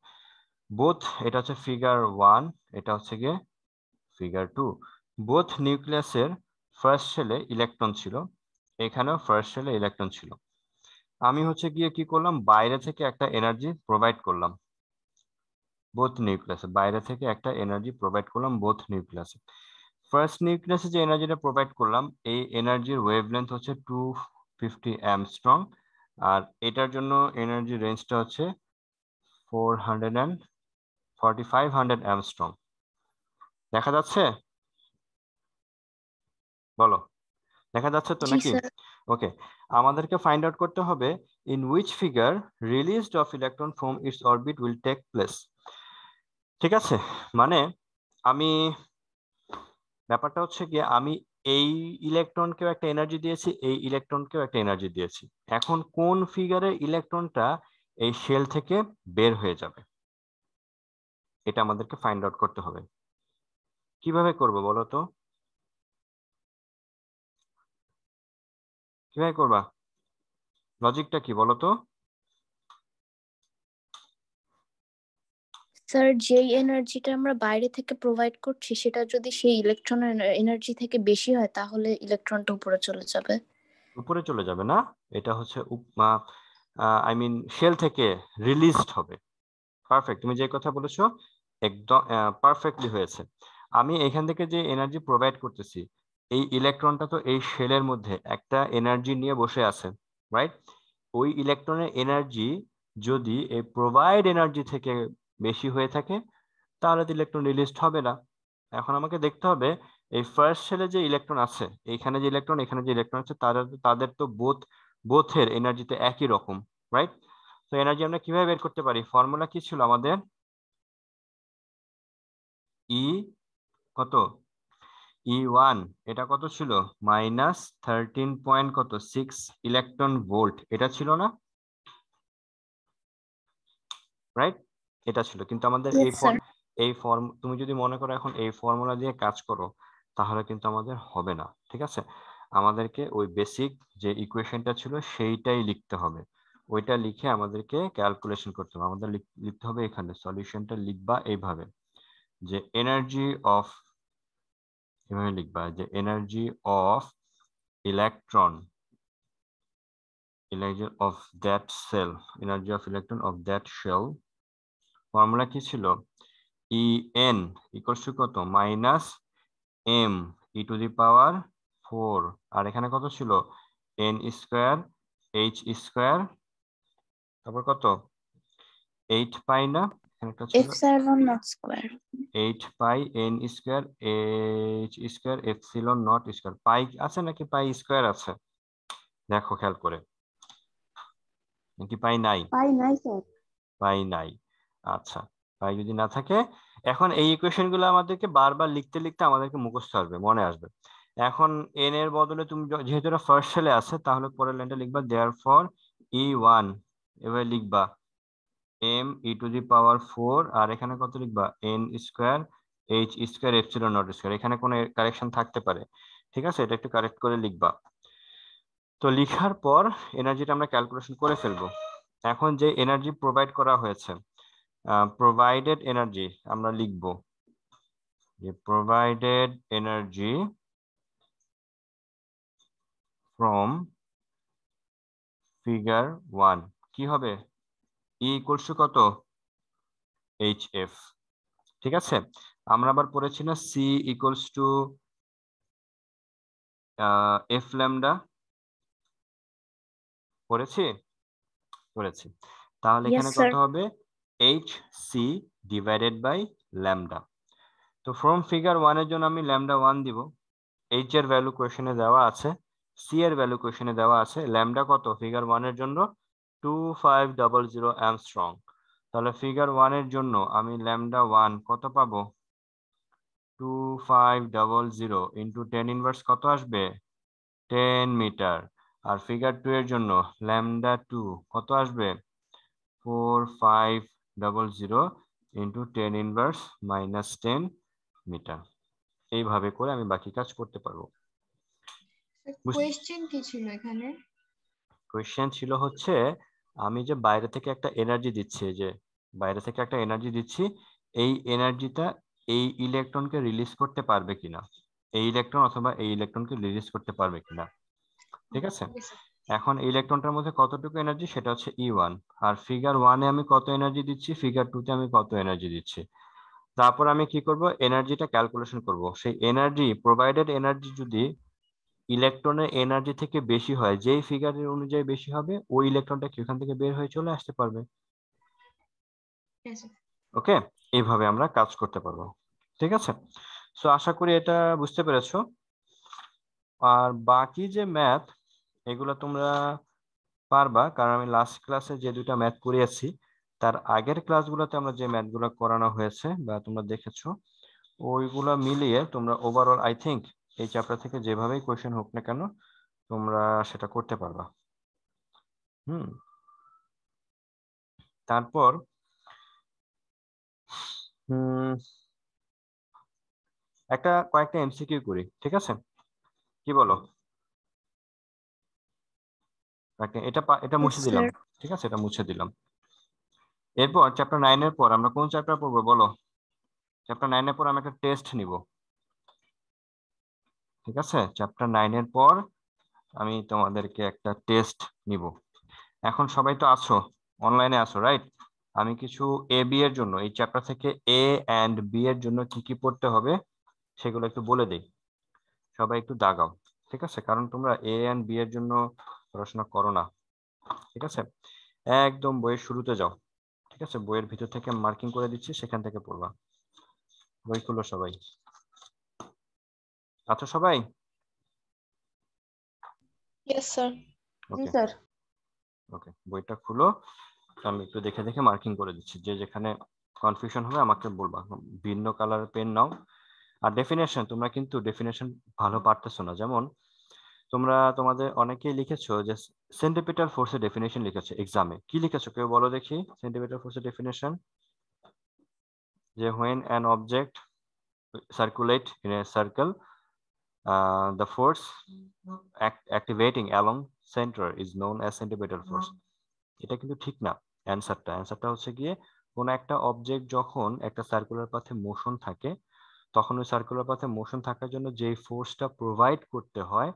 both, এটা হচ্ছে ফিগার 1, এটা হচ্ছে গিয়ে ফিগার 2। বোথ নিউক্লিয়াসের ফার্স্ট সেলে ইলেকট্রন ছিল, এখানেও ফার্স্ট সেলে ইলেকট্রন ছিল। আমি হচ্ছে গিয়ে কি করলাম, বাইরে থেকে একটা এনার্জি প্রোভাইড করলাম বোথ নিউক্লিয়াসে, বাইরে থেকে একটা এনার্জি প্রোভাইড করলাম বোথ নিউক্লিয়াসে। ফার্স্ট নিউক্লিয়াসে যে এনার্জিটা প্রোভাইড করলাম এই এনার্জির ওয়েভলেন্থ হচ্ছে 250 অ্যাংস্ট্রম, আর এটার জন্য এনার্জি রেঞ্জটা হচ্ছে 4500 অ্যাংস্ট্রম। দেখা যাচ্ছে? বলো, দেখা যাচ্ছে তো জি নাকি? স্যার। ওকে, আমাদেরকে ফাইন্ড আউট করতে হবে in which figure released of electron from its orbit will take place. ঠিক আছে, মানে আমি ব্যাপারটা হচ্ছে গিয়ে আমি এই ইলেকট্রনকেও একটা এনার্জি দিয়েছি, এই ইলেকট্রনকেও একটা এনার্জি দিয়েছি। এখন কোন ফিগারের ইলেকট্রনটা এই শেল থেকে বের হয়ে যাবে এটা আমাদেরকে ফাইন্ড আউট করতে হবে। কিভাবে করব বলো তো? কিভাবে করবা? লজিকটা কি বলো তো? স্যার, যেই এনার্জিটা আমরা বাইরে থেকে প্রোভাইড করছি সেটা যদি সেই ইলেকট্রনের এনার্জি থেকে বেশি হয় তাহলে ইলেকট্রনটা উপরে চলে যাবে। উপরে চলে যাবে না, এটা হচ্ছে আই মিন শেল থেকে রিলিজড হবে। পারফেক্ট, তুমি যে কথা বলেছো একদম পারফেক্টলি হয়েছে। আমি এখান থেকে যে এনার্জি প্রোভাইড করতেছি, এই ইলেকট্রনটা তো এই শেলের মধ্যে একটা এনার্জি নিয়ে বসে আছে, রাইট? ওই ইলেকট্রনের এনার্জি যদি এই প্রোভাইড এনার্জি থেকে বেশি হয়ে থাকে তাহলে তো ইলেকট্রন রিলিজড হবে না। এখন আমাকে দেখতে হবে এই ফার্স্ট শেলে যে ইলেকট্রন আছে, এইখানে যে ইলেকট্রন এখানে যে ইলেকট্রন আছে, তাদের তাদের তো বোথের এনার্জিতে একই রকম, রাইট? তো এনার্জি আমরা কিভাবে বের করতে পারি? ফর্মুলা কি ছিল আমাদের? ই কত? E1 এটা কত ছিল? -13.6 ইলেকট্রন ভোল্ট, এটা ছিল না, রাইট? এটা ছিল। কিন্তু আমাদের ইয়েস স্যার। এই ফর্ম তুমি যদি মনে করো এখন এই ফর্মুলা দিয়ে কাজ করো, তাহলে কিন্তু আমাদের হবে না, ঠিক আছে? আমাদেরকে ওই বেসিক যে ইকুয়েশনটা ছিল সেইটাই লিখতে হবে। ওইটা লিখে আমাদেরকে ক্যালকুলেশন করতে হবে। আমাদের লিখতে হবে, এখানে সলিউশনটা লিখবা এইভাবে যে এনার্জি অফ, এভাবে লিখবা যে energy of electron, energy of that shell, energy of electron of that shell. Formula কি ছিল? En ইকুয়ালস টু কত? -m e⁴, আর এখানে কত ছিল? n স্কয়ার h², তারপর কত? 8 পাই না, এখানে একটা ছিল epsilon naught square. 8 pi n square h² epsilon naught square. Pi আছে নাকি পাই স্কয়ার আছে? দেখো খেয়াল করে, নাকি পাই নাই? পাই নাই স্যার। পাই নাই, আচ্ছা। পাই যদি না থাকে, এখন এই ইকুয়েশন গুলো আমাদেরকে বারবার লিখতে লিখতে আমাদেরকে মুখস্থ আসবে, মনে আসবে। এখন এন এর বদলে তুমি যেহেতু এটা ফার্স্ট সেলে আছে, তাহলে পরের লাইনটা লিখবা দেয়ারফর E1, এভাবে লিখবা m e⁴, আর এখানে কত লিখবা? n square h² epsilon naught square. এখানে কোনো কারেকশন থাকতে পারে, ঠিক আছে? এটা একটু কারেক্ট করে লিখবা। তো লিখার পর এনার্জিটা আমরা ক্যালকুলেশন করে ফেলবো। এখন যে এনার্জি প্রোভাইড করা হয়েছে, প্রোভাইডেড এনার্জি আমরা লিখব যে প্রোভাইডেড এনার্জি ফ্রম ফিগার 1 কি হবে? E ইকুয়ালস টু কত? hf, ঠিক আছে? আমরা আবার পড়েছি না C equals to f lambda, পড়েছি। তাহলে ইয়েস এখানে স্যার। কত হবে? hc divided by lambda. তো ফ্রম ফিগার 1 এর জন্য আমি ল্যামডা 1 দিব, h এর ভ্যালু কোশ্চেনে দেওয়া আছে, c এর ভ্যালু কোশ্চেনে দেওয়া আছে। ল্যামডা কত ফিগার 1 এর জন্য? 2500 অ্যাংস্ট্রম। তাহলে ফিগার 1 এর জন্য আমি ল্যামডা 1 কত পাবো? 2500 ইন্টু 10 ইনভার্স কত আসবে? 10 মিটার। আর ফিগার 2 এর জন্য ল্যামডা 2 কত আসবে? 4500 ইন্টু 10 ইনভার্স -10 মিটার। এইভাবে করে আমি বাকি কাজ করতে পারবো। কোয়েশ্চেন কি ছিল এখানে? কোয়েশ্চেন ছিল হচ্ছে, আমি যে বাইরে থেকে একটা এনার্জি দিচ্ছি, যে বাইরে থেকে একটা এনার্জি দিচ্ছি, এই এনার্জিটা এই ইলেকট্রনকে রিলিজ করতে পারবে কিনা, এই ইলেকট্রন অথবা এই ইলেকট্রনকে রিলিজ করতে পারবে কিনা, ঠিক আছে? এখন এই ইলেকট্রনটার মধ্যে কতটুকু এনার্জি, সেটা হচ্ছে E1। আর ফিগার 1 এ আমি কত এনার্জি দিচ্ছি, ফিগার 2 তে আমি কত এনার্জি দিচ্ছি। তারপর আমি কি করব? এনার্জিটা ক্যালকুলেশন করব। সেই এনার্জি, প্রোভাইডেড এনার্জি যদি ইলেকট্রনের এনার্জি থেকে বেশি হয়, যেই ফিগারের অনুযায়ী বেশি হবে, ওই ইলেকট্রনটা কি ওখান থেকে বের হয়ে চলে আসতে পারবে। ওকে, এইভাবে আমরা কাজ করতে পারবো, ঠিক আছে? সো আশা করি এটা বুঝতে পেরেছো। আর বাকি যে ম্যাথ, এগুলো তোমরা পারবা, কারণ আমি লাস্ট ক্লাসে যে দুইটা ম্যাথ করিয়েছি, তার আগের ক্লাসগুলোতে আমরা যে ম্যাথগুলো করানো হয়েছে বা তোমরা দেখেছো, ওইগুলো মিলিয়ে তোমরা ওভারঅল আই থিংক এই চ্যাপ্টার থেকে যেভাবেই কোয়েশ্চেন হোক না কেন তোমরা সেটা করতে পারবা। তারপর কয়েকটা এমসিকিউ করি, ঠিক আছে? কি বলো? এটা Yes, মুছে দিলাম, sir. ঠিক আছে, এটা মুছে দিলাম। এরপর চ্যাপ্টার 9 এর পর আমরা কোন চ্যাপ্টার পড়বো বলো? চ্যাপ্টার 9 এর পর আমরা একটা টেস্ট নিব, ঠিক আছে? চ্যাপ্টার 9 এর পর আমি তোমাদেরকে একটা টেস্ট নিব। এখন সবাই তো আছো, অনলাইনে আছো, রাইট? আমি কিছু এ বি এর জন্য এই চ্যাপ্টার থেকে এ এন্ড বি এর জন্য কি কি পড়তে হবে সেগুলো একটু বলে দিই। সবাই একটু দাগাও, ঠিক আছে? কারণ তোমরা এ এন্ড বি এর জন্য পড়াশোনা করো না, ঠিক আছে? একদম বইয়ের শুরুতে যাও, ঠিক আছে? বইয়ের ভিতর থেকে মার্কিং করে দিচ্ছি, সেখান থেকে পড়বা। বই খুলো সবাই। আচ্ছা সবাই? Yes, sir. জি ওকে স্যার। ওকে, বইটা খুলো। আমি একটু দেখে দেখে মার্কিং করে দিচ্ছি, যে যেখানে কনফিউশন হবে আমাকে বলবা। ভিন্ন কালার পেন নাও। আর ডেফিনেশন, তোমরা কিন্তু ডেফিনেশন ভালো পারতেছো না। যেমন তোমরা তোমাদের অনেকেই লিখেছো যে সেন্টিপিটাল ফোর্সের ডেফিনেশন লিখেছো এক্সামে। কি লিখেছো কেউ বলো দেখি? সেন্টিপিটাল ফোর্সের ডেফিনেশন যে when an object circulate in a circle, the force activating along center is known as centripetal force. এটা কিন্তু ঠিক না। অ্যান্সারটা হচ্ছে গিয়ে কোন একটা অবজেক্ট যখন একটা সার্কুলার পাথে মোশন থাকে, তখন ওই সার্কুলার পাথে মোশন থাকার জন্য যে ফোর্সটা প্রোভাইড করতে হয়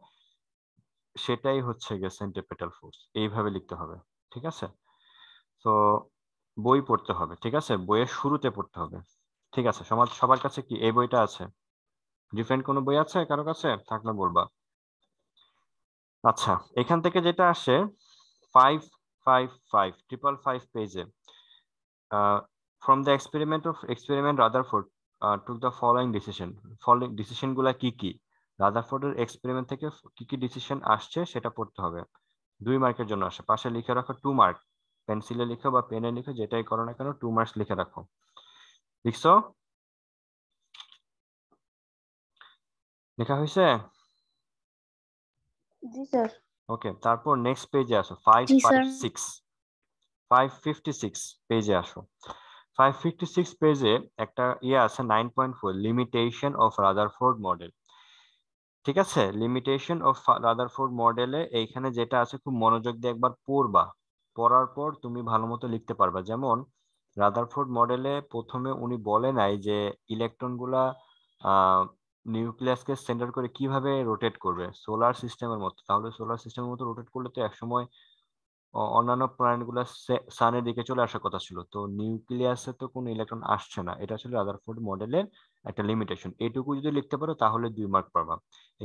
সেটাই হচ্ছে গিয়ে সেন্ট্রিপেটাল ফোর্স। এইভাবে লিখতে হবে, ঠিক আছে? তো বই পড়তে হবে, ঠিক আছে? বইয়ের শুরুতে পড়তে হবে, ঠিক আছে? সবার কাছে কি এই বইটা আছে? ডিফারেন্ট কোনো বই আছে কারো কাছে? থাকলে বলবা। আচ্ছা, এখান থেকে যেটা আসে 555 পেজে, from the experiment Rutherford took the following decision গুলা কি কি? রাদারফোর্ডের এক্সপেরিমেন্ট থেকে কি কি ডিসিশন আসছে সেটা পড়তে হবে। 2 মার্কের জন্য আসে। পাশে লিখে রাখো 2 মার্ক। পেন্সিলে লিখো বা পেনে লিখো, যেটাই করো না কেন 2 মার্কস লিখে রাখো। লিখছো? লেখা হয়েছে? জি স্যার। ওকে, তারপর নেক্সট পেজে আসো। Ji, sir. 556 পেজে আসো। 556 পেজে একটা আছে 9.4, লিমিটেশন অফ রাদারফোর্ড মডেল। ঠিক আছে, লিমিটেশন অফ রাদারফোর্ড মডেলে এইখানে যেটা আছে খুব মনোযোগ দিয়ে একবার পড়বা। পড়ার পর তুমি ভালো মতো লিখতে পারবা। যেমন রাদারফোর্ড মডেলে প্রথমে উনি বলে নাই যে ইলেকট্রন গুলা নিউক্লিয়াসকে সেন্টার করে কিভাবে রোটেট করবে সোলার সিস্টেমের মতো। তাহলে সোলার সিস্টেমের মতো রোটেট করলে তো একসময় অন্যান্য প্ল্যানেটগুলো সানের দিকে চলে আসার কথা ছিল। তো নিউক্লিয়াসে তো কোনো ইলেকট্রন আসছে না, এটা ছিল রাদারফোর্ড মডেলের একটা লিমিটেশন। এটুকু যদি লিখতে পারো তাহলে 2 মার্ক পাবা।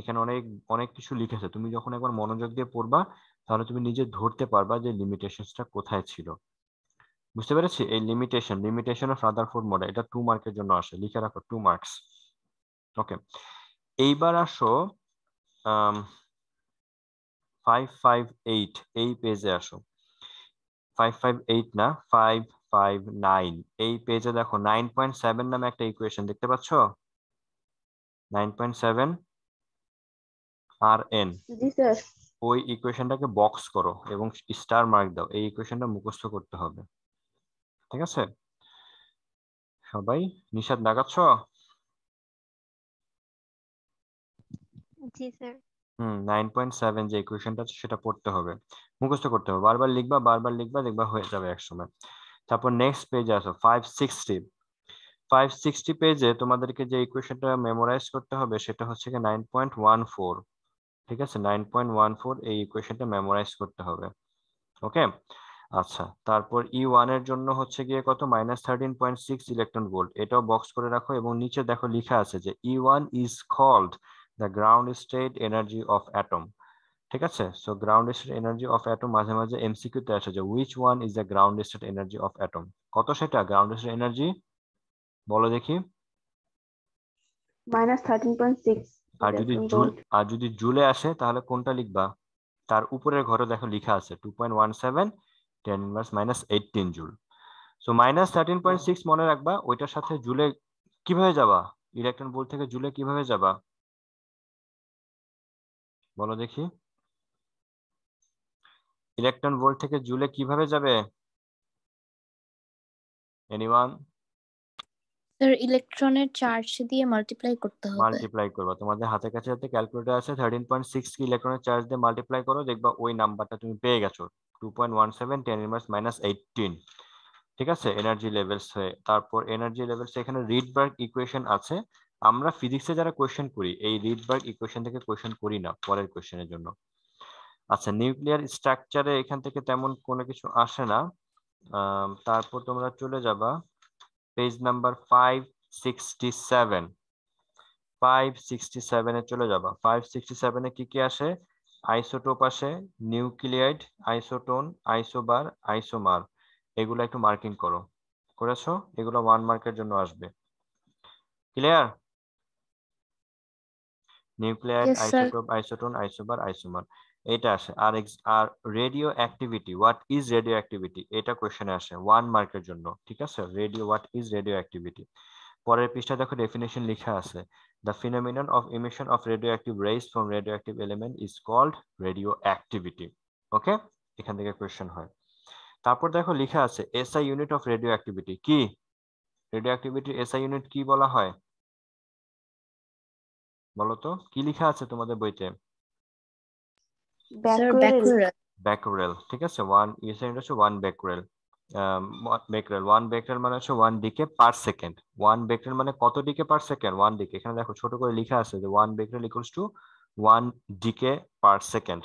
এখানে অনেক অনেক কিছু লিখেছে, তুমি যখন একবার মনোযোগ দিয়ে পড়বা তাহলে তুমি নিজে ধরতে পারবা যে লিমিটেশনসটা কোথায় ছিল। বুঝতে পেরেছি? এই লিমিটেশন অফ রাদারফোর্ড মডেল, এটা 2 মার্কের জন্য আসে, লিখে রাখো 2 মার্কস। ওকে, এইবার আসো 558 এই পেজে আসো। 558 না, 559 এই পেজে দেখো 9.7 নামে একটা ইকুয়েশন দেখতে পাচ্ছ? 9.7 আর এন। জি স্যার। ওই ইকুয়েশনটাকে বক্স করো এবং স্টার মার্ক দাও। এই ইকুয়েশনটা মুখস্থ করতে হবে, ঠিক আছে? সবাই নিষাদ লাগাচ্ছ? জি স্যার। 9.7 যে ইকুয়েশনটা আছে সেটা পড়তে হবে, মুখস্থ করতে হবে। বারবার লিখবা, দেখবা হয়ে যাবে একসময়। তারপর নেক্সট পেজে আসো 560 পেজে তোমাদেরকে যে ইকুয়েশনটা মেমোরাইজ করতে হবে সেটা হচ্ছে কি 9.14। ঠিক আছে, 9.14 এই ইকুয়েশনটা মেমোরাইজ করতে হবে। ওকে, আচ্ছা। তারপর E1 এর জন্য হচ্ছে গিয়ে কত? -13.6 ইলেকট্রন ভোল্ট। এটাও বক্স করে রাখো এবং নিচে দেখো লেখা আছে যে E1 is called the ground state energy of atom. ঠিক আছে, so ground state energy of atom মাঝে মাঝে এমসিকিউ তে আসে যে which one is the ground state energy of atom. কত সেটা গ্রাউন্ড স্টেট এনার্জি? বলো দেখি। -13.6 আর যদি ইলেকট্রন জুল ভোল্ট। আর যদি জুলে আসে তাহলে কোনটা লিখবা? তার উপরের ঘরে দেখো লেখা আছে 2.17 10⁻−18 জুল। সো -13.6 মনে রাখবা। ওইটার সাথে জুলে কিভাবে যাবা? ইলেকট্রন ভোল্ট থেকে জুলে কিভাবে যাবা বলো দেখি? ইলেকট্রন ভোল্ট থেকে জুলে কিভাবে যাবে? এনিওয়ান? স্যার ইলেকট্রনের চার্জ দিয়ে মাল্টিপ্লাই করতে হবে। মাল্টিপ্লাই করবা, তোমাদের হাতের কাছে যাতে ক্যালকুলেটর আছে 13.6 কি ইলেকট্রনের চার্জ দিয়ে মাল্টিপ্লাই করো, দেখবা ওই নাম্বারটা তুমি পেয়ে গেছো 2.17 10⁻−18। ঠিক আছে, এনার্জি লেভেলস হয়ে। তারপর এনার্জি লেভেলস এখানে রিডবার্গ ইকুয়েশন আছে। আমরা ফিজিক্সে যারা কোয়েশ্চেন করি এই রিডবার্গ ইকুয়েশন থেকে কোয়েশ্চেন করি না পরের কোয়েশ্চেনের জন্য। আচ্ছা, নিউক্লিয়ার স্ট্রাকচারে এখান থেকে তেমন কোনো কিছু আসে না। তারপর তোমরা চলে যাবা পেজ নাম্বার 567। 567 এ চলে যাবা। 567 এ কি কি আসে? আইসোটোপ আসে, নিউক্লিয়াইড, আইসোটোন, আইসোবার, আইসোমার। এগুলো একটু মার্কিং করো। করেছো? এগুলো 1 মার্কের জন্য আসবে। Clear? Nuclide, Yes, sir. Isotope, isotone, isobar, isomer এটা আসে। আর radioactivity, what is radioactivity, এটা কোশ্চেনে আসে 1 মার্কের জন্য। ঠিক আছে, radio, what is radioactivity. পরের পৃষ্ঠা দেখো ডেফিনেশন লেখা আছে, the phenomenon of emission of radioactive rays from radioactive element is called radioactivity. Okay, এখান থেকে কোশ্চেন হয়। তারপর দেখো লেখা আছে SI unit of radioactivity কি? রেডিও অ্যাক্টিভিটির এসআই ইউনিট কি বলা হয় বলো তো? কি লেখা আছে তোমাদের বইতে? Sir, ব্যাকুরেল। becquerel. ব্যাকুরেল। ঠিক আছে, 1 এসআই ইউনিট হচ্ছে 1 ব্যাকুরেল। বেকরেল, 1 বেকরেল মানে হচ্ছে 1 ডিকে পার সেকেন্ড। 1 বেকরেল মানে কত ডিকে পার সেকেন্ড? 1 ডিকে। এখানে দেখো ছোট করে লেখা আছে যে 1 becquerel equals to 1 decay per second.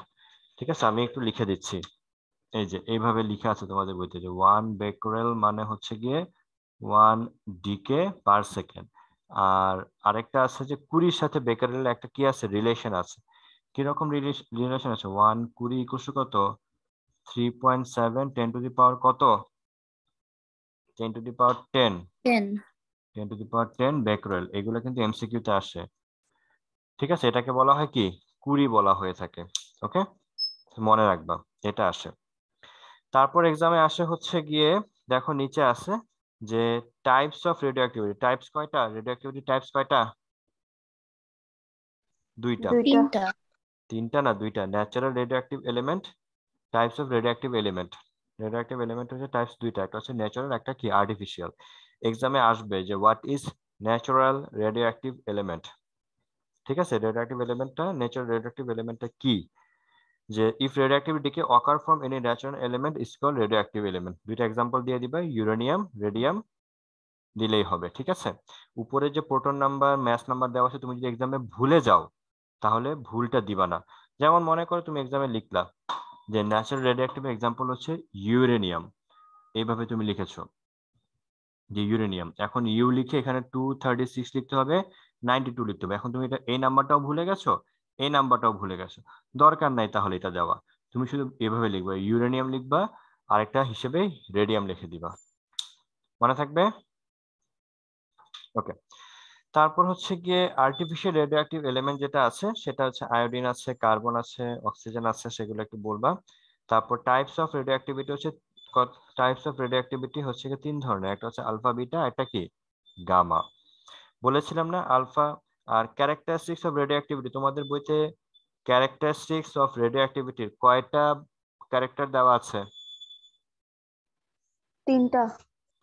ঠিক আছে, আমি একটু লিখে দিচ্ছি। এই যে এইভাবে লেখা আছে তোমাদের বইতে যে 1 বেকরেল মানে হচ্ছে গিয়ে 1 ডিকে পার সেকেন্ড। আর আরেকটা আছে যে 20 সাথে বেকারেল একটা কি আছে, রিলেশন আছে। কিরকম রিলেশন আছে? 1 20 ইকুয়ালস টু কত? 3.7 10 টু দি পাওয়ার কত? 10 to the power 10। 10. 10 to the পাওয়ার 10 বেকরেল। এগুলো কিন্তু এমসিকিউ তে আসে। ঠিক আছে, এটাকে বলা হয় কি? কুড়ি বলা হয়ে থাকে। ওকে, মনে রাখবা এটা আসে। তারপর এক্সামে আসে হচ্ছে গিয়ে দেখো নিচে আছে যে types of radio activity. Types কয়টা? রেডিও অ্যাক্টিভিটি টাইপস কয়টা? দুইটা। দুইটা। 3টা. তিনটা না, দুইটা। Natural radioactive element, types of radioactive element. Radio active element হচ্ছে টাইপস দুইটা, একটা হচ্ছে ন্যাচারাল, একটা কি আর্টিফিশিয়াল। এক্সামে আসবে যে what is natural radioactive element. ঠিক আছে, রেডিও অ্যাক্টিভ এলিমেন্টটা, ন্যাচারাল রেডিও অ্যাক্টিভ এলিমেন্টটা কি? যে if radioactive decay occur from any natural element is called radioactive element. দুইটা এক্সাম্পল দিয়ে দিবা, ইউরেনিয়াম, রেডিয়াম দিলেই হবে। ঠিক আছে, উপরে যে প্রোটন নাম্বার, ম্যাস নাম্বার দেওয়া আছে, তুমি যদি এক্সামে ভুলে যাও তাহলে ভুলটা দিবা না। যেমন মনে করো তুমি এক্সামে লিখলা যে ন্যাচারাল রেডিওঅ্যাক্টিভ এক্সাম্পল হচ্ছে ইউরেনিয়াম, এইভাবে তুমি লিখেছো যে ইউরেনিয়াম। এখন ইউ লিখে এখানে 236 লিখতে হবে, 92 লিখতে হবে। এখন তুমি এটা এই নাম্বারটাও ভুলে গেছো, এই নাম্বারটাও ভুলে গেছো, দরকার নাই তাহলে এটা দেওয়া। তুমি শুধু এভাবে লিখবা, ইউরেনিয়াম লিখবা, আরেকটা হিসেবে রেডিয়াম লিখে দিবা। মনে থাকবে? ওকে। তারপর হচ্ছে গিয়ে আর্টিফিশিয়াল রেডিওঅ্যাক্টিভ এলিমেন্ট যেটা আছে সেটা হচ্ছে আয়োডিন আছে, কার্বন আছে, অক্সিজেন আছে, সেগুলো একটু বলবা। তারপর টাইপস অফ রেডিও অ্যাক্টিভিটি হচ্ছে, টাইপস অফ রেডিও অ্যাক্টিভিটি হচ্ছে কি 3 ধরনের, একটা হচ্ছে আলফা, বিটা, একটা কি গামা। বলেছিলাম না আলফা। আর ক্যারেক্টারিস্টিক্স অফ রেডিও অ্যাক্টিভিটি, তোমাদের বইতে ক্যারেক্টারিস্টিক্স অফ রেডিও অ্যাক্টিভিটির কয়টা ক্যারেক্টার দেওয়া আছে? 3টা।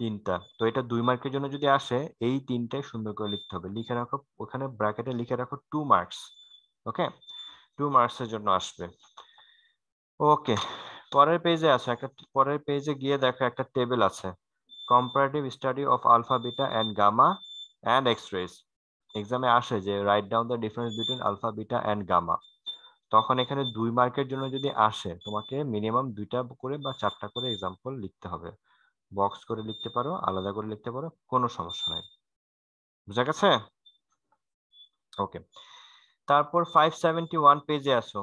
3টা। তো এটা 2 মার্কের জন্য যদি আসে এই 3টাই সুন্দর করে লিখতে হবে। লিখে রাখো ওখানে ব্র্যাকেটে লিখে রাখো 2 মার্কস। ওকে, 2 মার্কসের জন্য আসবে। ওকে, পরের পেজে আছে একটা, পরের পেজে গিয়ে দেখো একটা টেবিল আছে, comparative study of alpha, beta and gamma and X rays. এক্সামে আসে যে write down the difference between alpha, beta and gamma. তখন এখানে 2 মার্কের জন্য যদি আসে তোমাকে মিনিমাম 2টা করে বা 4টা করে এক্সাম্পল লিখতে হবে। বক্স করে লিখতে পারো, আলাদা করে লিখতে পারো, কোনো সমস্যা নাই। বুঝা গেছে? ওকে। তারপর 571 পেজে আসো।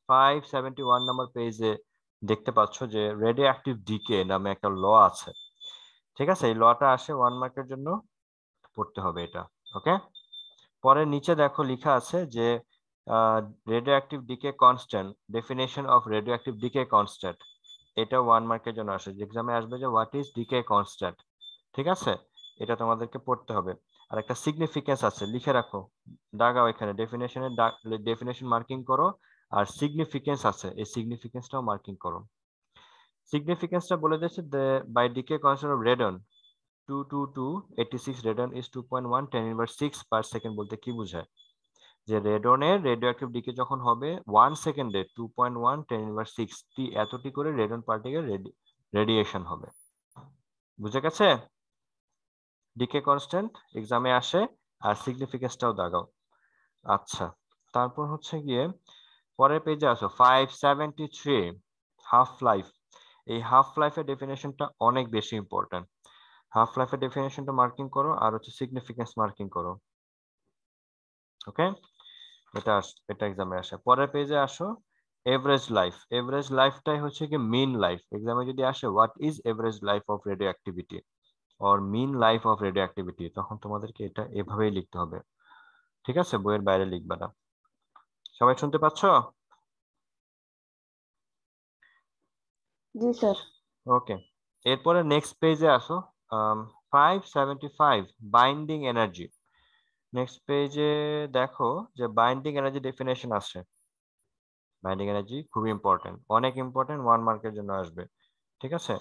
571 নাম্বার পেজে দেখতে পাচ্ছ যে রেডিও অ্যাক্টিভ ডিকে নামে একটা ল আছে। ঠিক আছে, এই লটা আসে 1 মার্কের জন্য, পড়তে হবে এটা। ওকে, পরে নিচে দেখো লেখা আছে যে radioactive decay constant, definition of radioactive decay constant. এটা 1 মার্কের জন্য আসে, এক্সামে আসবে যে হোয়াট ইজ ডিকে কনস্ট্যান্ট। ঠিক আছে, এটা তোমাদেরকে পড়তে হবে। আর একটা সিগনিফিকেন্স আছে, লিখে রাখো, দাগাও এখানে ডেফিনেশনের ডেফিনেশন মার্কিং করো। আর সিগনিফিকেন্স আছে, এই সিগনিফিকেন্সটাও মার্কিং করো। সিগনিফিকেন্সটা বলে দিচ্ছে by decay constant of radon, 22286 radian is 2.1 10^6 per second বলতে কি বোঝায়? যে রেডনের রেডিও অ্যাক্টিভ ডিকে যখন হবে 1 সেকেন্ডে 2.1 10^6 টি এতটি করে রেডন পার্টিকেল রেডিয়েশন হবে। বুঝে গেছে? ডিকে কনস্ট্যান্ট এক্সামে আসে, আর সিগনিফিকেন্সটাও দাগাও। আচ্ছা, তারপর হচ্ছে গিয়ে পরের পেজে আসো 573 হাফ লাইফ। এই হাফ লাইফের ডেফিনেশনটা অনেক বেশি ইম্পর্টেন্ট। হাফ লাইফের ডেফিনেশনটা মার্কিং করো, আর হচ্ছে সিগনিফিকেন্স মার্কিং করো। ওকে, এটা এক্সামে আসে। পরের পেজে আসো এভারেজ লাইফ। এভারেজ লাইফটাই হচ্ছে কি মিন লাইফ। এক্সামে যদি আসে what is average life of radioactivity or mean life of radioactivity, তখন তোমাদেরকে এটা এভাবেই লিখতে হবে। ঠিক আছে, বইয়ের বাইরে লিখবা না। সবাই শুনতে পাচ্ছ? জি স্যার। ওকে, এরপরে নেক্সট পেজে আসো 575 বাইন্ডিং এনার্জি। নেক্সট পেজে দেখো যে বাইন্ডিং এনার্জি ডেফিনেশন আছে। বাইন্ডিং এনার্জি খুবই ইম্পর্টেন্ট, অনেক ইম্পর্টেন্ট, 1 মার্কের জন্য আসবে। ঠিক আছে,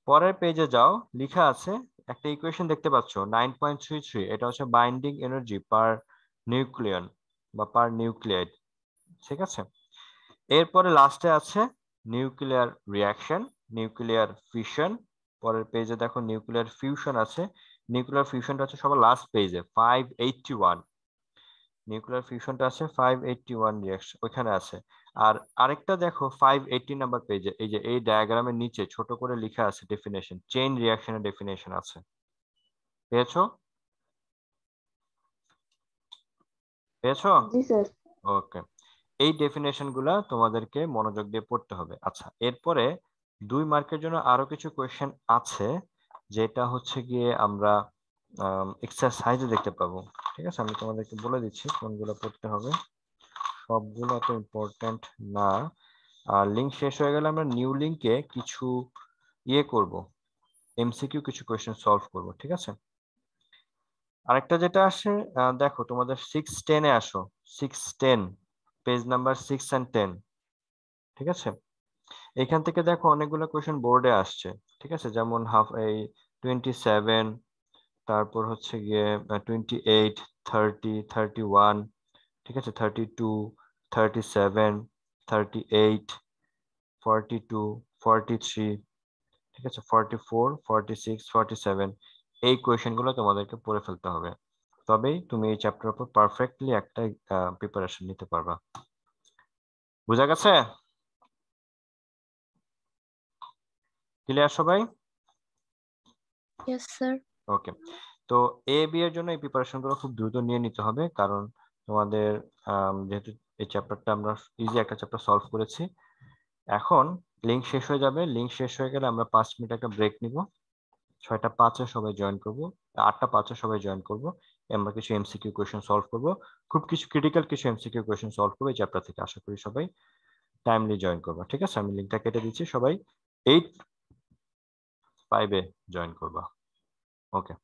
পরের পেজে যাও, লেখা আছে একটা ইকুয়েশন দেখতে পাচ্ছ 9.33, এটা হচ্ছে বাইন্ডিং এনার্জি পার নিউক্লিয়ন বা পার নিউক্লিয়াইড। ঠিক আছে, এরপরে লাস্টে আছে নিউক্লিয়ার রিঅ্যাকশন, নিউক্লিয়ার ফিশন। পরের পেজে দেখো নিউক্লিয়ার ফিউশন আছে। নিউক্লিয়ার ফিউশনটা হচ্ছে সবার লাস্ট পেজে 581। নিউক্লিয়ার ফিউশনটা আছে 581 রিঅ্যাকশন ওইখানে আছে। আর আরেকটা দেখো 580 নাম্বার পেজে, এই যে এই ডায়াগ্রামের নিচে ছোট করে লেখা আছে ডেফিনেশন, চেইন রিঅ্যাকশনের ডেফিনেশন আছে। পেয়েছো? পেয়েছো? জি স্যার। ওকে, এই ডেফিনেশন গুলা তোমাদেরকে মনোযোগ দিয়ে পড়তে হবে। আচ্ছা, এরপরে 2 মার্কের জন্য আরো কিছু কোয়েশ্চেন আছে, যেটা হচ্ছে গিয়ে আমরা এক্সারসাইজে দেখতে পাবো। ঠিক আছে, আমি তোমাদেরকে বলে দিচ্ছি কোনগুলো পড়তে হবে। সবগুলো এত ইম্পর্টেন্ট না। আর লিংক শেষ হয়ে গেলে আমরা নিউ লিংকে কিছু করব, এমসিকিউ কিছু কোয়েশ্চেন সলভ করব। ঠিক আছে, আরেকটা যেটা আসে দেখো তোমাদের 610 এ আসো, 610 পেজ নাম্বার 6 and 10। ঠিক আছে, এখান থেকে দেখো অনেকগুলো কোয়েশ্চেন বোর্ডে আসছে। ঠিক আছে, যেমন হাফ এই 27, তারপর হচ্ছে গিয়ে 28, 30, 31। ঠিক আছে, 32, 37, 38, 42, 43। ঠিক আছে, 44, 46, 47। এই কোয়েশ্চেন গুলো তোমাদেরকে পড়ে ফেলতে হবে, তবেই তুমি এই চ্যাপ্টার উপর পারফেক্টলি একটা প্রিপারেশন নিতে পারবা। বুঝা গেছে? ক্লিয়ার সবাই? Yes, sir. ওকে, তো এ বি এর জন্য এই প্রিপারেশন গুলো খুব দ্রুত নিয়ে নিতে হবে, কারণ তোমাদের যেহেতু এই চ্যাপ্টারটা আমরা ইজি একটা চ্যাপ্টার সলভ করেছি। এখন লিংক শেষ হয়ে যাবে, লিংক শেষ হয়ে গেলে আমরা 5 মিনিট একটা ব্রেক নিব। 6:05 সবাই জয়েন করব, 8:05 সবাই জয়েন করব। আমরা কিছু এমসিকিউ কোয়েশ্চেন সলভ করব, খুব কিছু ক্রিটিক্যাল কিছু এমসিকিউ কোয়েশ্চেন সলভ করব এই চ্যাপ্টার থেকে। আশা করি সবাই টাইমলি জয়েন করবা। ঠিক আছে, আমি লিংকটা কেটে দিচ্ছি, সবাই 8:05 জয়েন করবা। ওকে।